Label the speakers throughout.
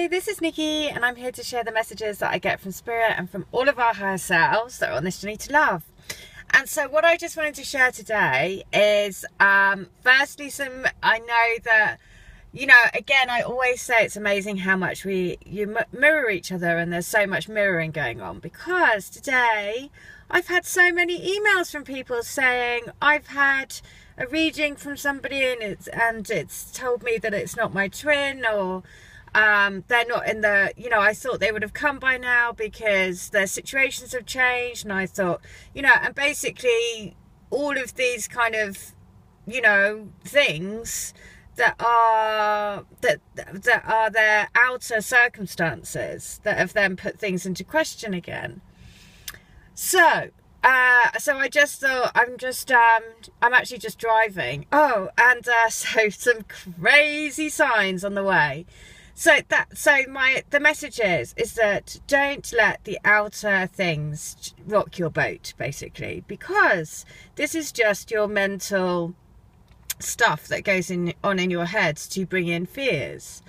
Speaker 1: Hi, this is Nikki, and I'm here to share the messages that I get from Spirit and from all of our higher selves that are on this journey to love. And so what I just wanted to share today is, firstly, I know that, again, I always say it's amazing how much you mirror each other, and there's so much mirroring going on, because today I've had so many emails from people saying I've had a reading from somebody and it's told me that it's not my twin, or they're not in the, I thought they would have come by now because their situations have changed. And I thought, and basically all of these kind of, things that are their outer circumstances that have then put things into question again. So I just thought, I'm actually just driving. Oh, and so some crazy signs on the way. The message is that don't let the outer things rock your boat, basically, because this is just your mental stuff that goes on in your head to bring in fears.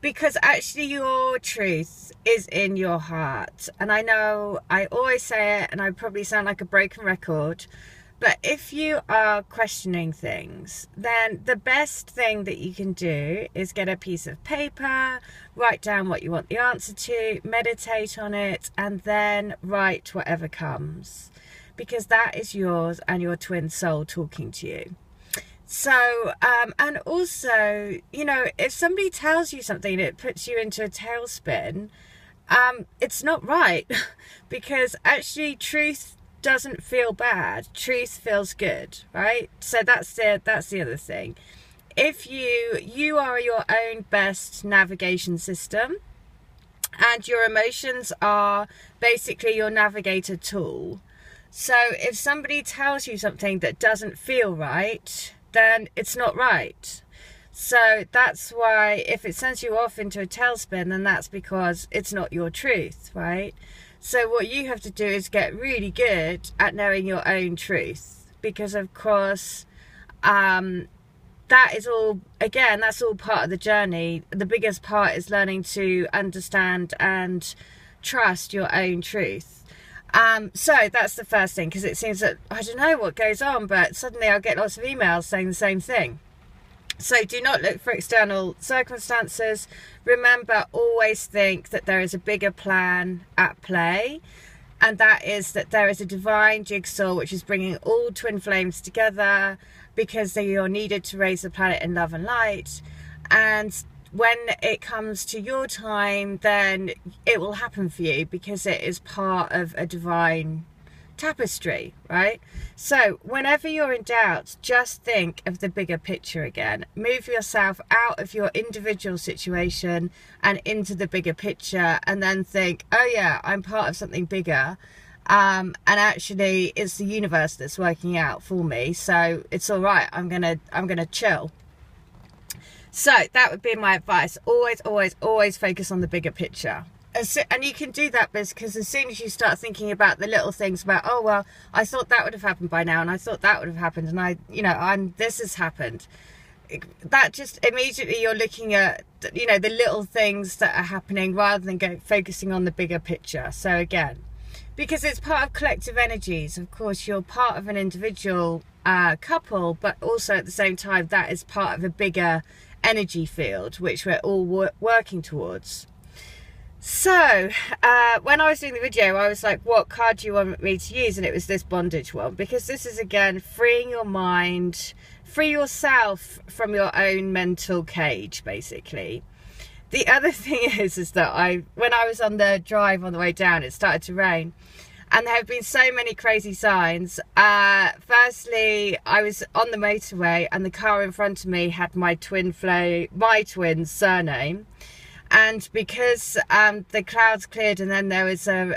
Speaker 1: Because actually your truth is in your heart. And I know I always say it, and I probably sound like a broken record, but if you are questioning things, then the best thing that you can do is get a piece of paper, write down what you want the answer to, meditate on it, and then write whatever comes. Because that is yours and your twin soul talking to you. So, and also, if somebody tells you something and it puts you into a tailspin, it's not right. Because actually truth doesn't feel bad. Truth feels good, right? So that's the other thing. If you are your own best navigation system, and your emotions are basically your navigator tool. So if somebody tells you something that doesn't feel right, then it's not right. So that's why if it sends you off into a tailspin, then that's because it's not your truth, right? So what you have to do is get really good at knowing your own truth, because of course that is all, again, that's all part of the journey. The biggest part is learning to understand and trust your own truth. So that's the first thing, because it seems that I don't know what goes on, but suddenly I'll get lots of emails saying the same thing. So do not look for external circumstances. Remember, always think that there is a bigger plan at play, and that is that there is a divine jigsaw which is bringing all twin flames together, because they are needed to raise the planet in love and light. And when it comes to your time, then it will happen for you, because it is part of a divine tapestry, right? So whenever you're in doubt, just think of the bigger picture again. Move yourself out of your individual situation and into the bigger picture, and then think, oh yeah, I'm part of something bigger, and actually it's the universe that's working out for me, so it's all right. I'm gonna chill. So that would be my advice. Always focus on the bigger picture. And you can do that because as soon as you start thinking about the little things about, oh, well, I thought that would have happened by now, and I thought that would have happened, and this has happened. That just immediately you're looking at, the little things that are happening rather than focusing on the bigger picture. So again, because it's part of collective energies, of course, you're part of an individual couple, but also at the same time, that is part of a bigger energy field, which we're all working towards. So when I was doing the video, I was like, what card do you want me to use? And it was this bondage one, because this is, again, freeing your mind, free yourself from your own mental cage, basically. The other thing is that when I was on the drive on the way down, it started to rain, and there have been so many crazy signs. Firstly, I was on the motorway, and the car in front of me had my twin's surname. And because the clouds cleared and then there was a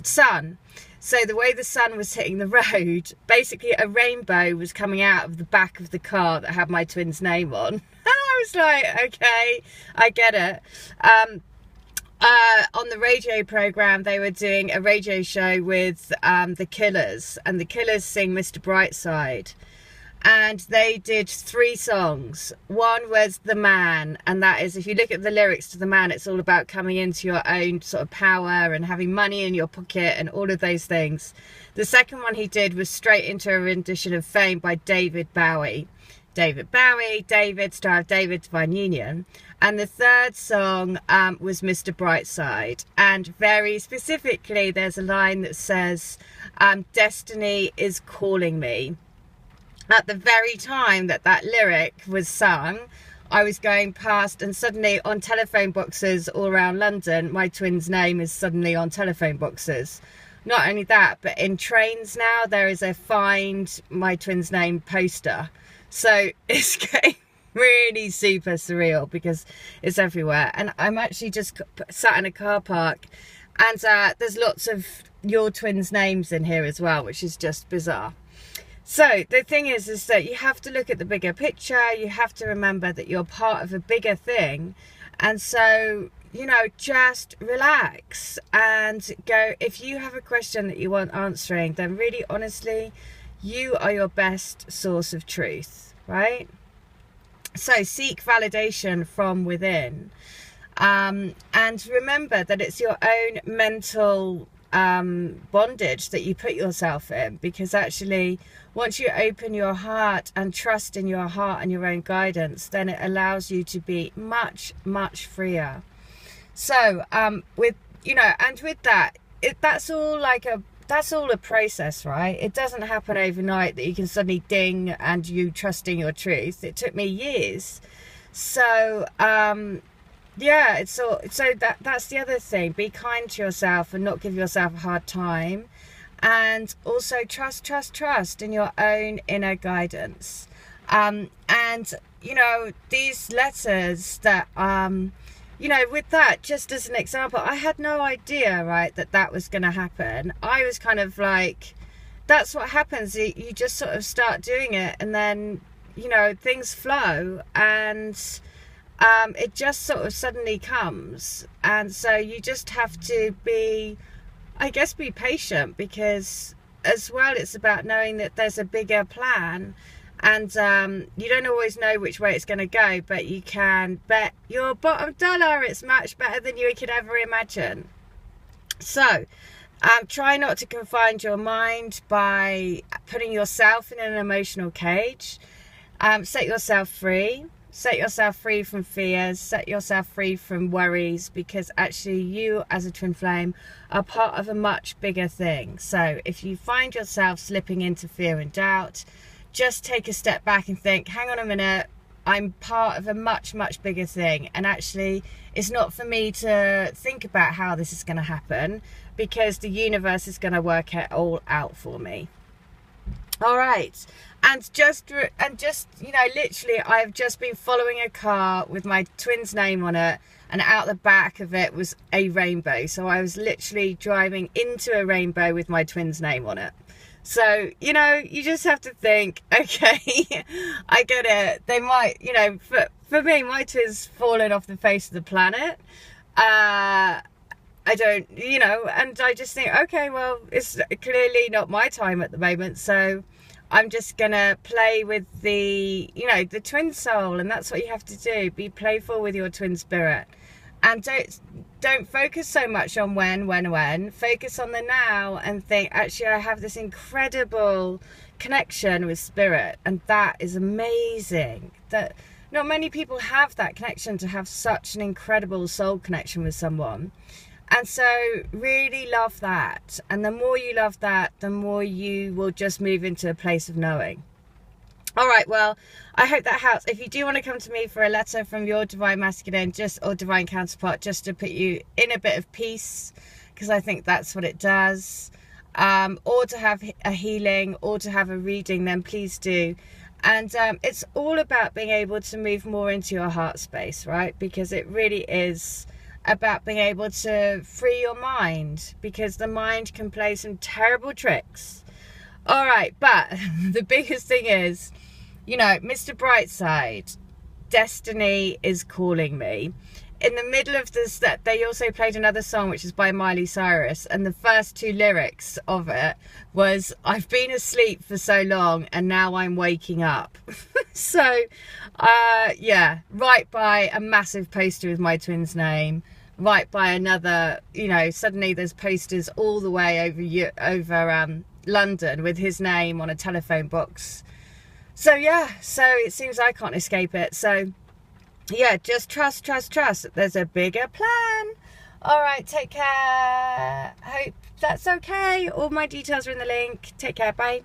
Speaker 1: sun, so the way the sun was hitting the road, basically a rainbow was coming out of the back of the car that had my twin's name on. And I was like, okay, I get it. On the radio program, they were doing a radio show with the Killers, and the Killers sing Mr. Brightside. and they did 3 songs. One was The Man, and that is, if you look at the lyrics to The Man, it's all about coming into your own sort of power and having money in your pocket and all of those things. The second one he did was straight into a rendition of Fame by David Bowie. David, star of David, Divine Union. And the third song was Mr. Brightside. And very specifically, there's a line that says, destiny is calling me. At the very time that that lyric was sung, I was going past, and suddenly on telephone boxes all around London, my twin's name is suddenly on telephone boxes. Not only that, but in trains now, there is a Find My Twin's Name poster. So it's getting really super surreal because it's everywhere. And I'm actually just sat in a car park, and there's lots of your twins' names in here as well, which is just bizarre. So the thing is that you have to look at the bigger picture. You have to remember that you're part of a bigger thing. And so, you know, just relax and go. If you have a question that you want answering, then really honestly, you are your best source of truth, right? So seek validation from within. And remember that it's your own mental bondage that you put yourself in, because actually once you open your heart and trust in your heart and your own guidance, then it allows you to be much freer. So with, you know, and with that, that's all a process, right? It doesn't happen overnight that you can suddenly ding and you trusting your truth. It took me years. So yeah, it's all, so that's the other thing. Be kind to yourself and not give yourself a hard time. And also trust in your own inner guidance. And, you know, these letters that, you know, with that, just as an example, I had no idea, right, that was going to happen. I was kind of like, that's what happens. You just sort of start doing it, and then, you know, things flow, and it just sort of suddenly comes. And so you just have to be, I guess, be patient, because as well, it's about knowing that there's a bigger plan. And you don't always know which way it's going to go, but you can bet your bottom dollar it's much better than you could ever imagine. So try not to confine your mind by putting yourself in an emotional cage. Set yourself free. Set yourself free from fears. Set yourself free from worries, because actually you as a twin flame are part of a much bigger thing. So if you find yourself slipping into fear and doubt, just take a step back and think, hang on a minute, I'm part of a much bigger thing. And actually, it's not for me to think about how this is going to happen, because the universe is going to work it all out for me. All right. And just, you know, literally, I've just been following a car with my twin's name on it, and out the back of it was a rainbow. So I was literally driving into a rainbow with my twin's name on it. So, you know, you just have to think, okay, I get it. They might, you know, for me, my twin's fallen off the face of the planet. I don't, you know, and I just think, okay, well, it's clearly not my time at the moment. So I'm just going to play with the, you know, the twin soul. And that's what you have to do. Be playful with your twin spirit. And don't focus so much on when. Focus on the now and think, actually, I have this incredible connection with spirit. And that is amazing. That not many people have that connection, to have such an incredible soul connection with someone. And so really love that. And the more you love that, the more you will just move into a place of knowing. All right, well, I hope that helps. If you do want to come to me for a letter from your divine masculine, or divine counterpart, just to put you in a bit of peace, because I think that's what it does, or to have a healing, or to have a reading, then please do. And it's all about being able to move more into your heart space, right? Because it really is about being able to free your mind, because the mind can play some terrible tricks. All right, but the biggest thing is, you know, Mr. Brightside, destiny is calling me. in the middle of this, that they also played another song which is by Miley Cyrus, and the first two lyrics of it was, I've been asleep for so long and now I'm waking up. So yeah, right by a massive poster with my twin's name, right by another, you know, suddenly there's posters all the way over London with his name on a telephone box. So yeah, so it seems I can't escape it. So yeah, just trust. There's a bigger plan. All right, take care. Hope that's okay. All my details are in the link. Take care. Bye.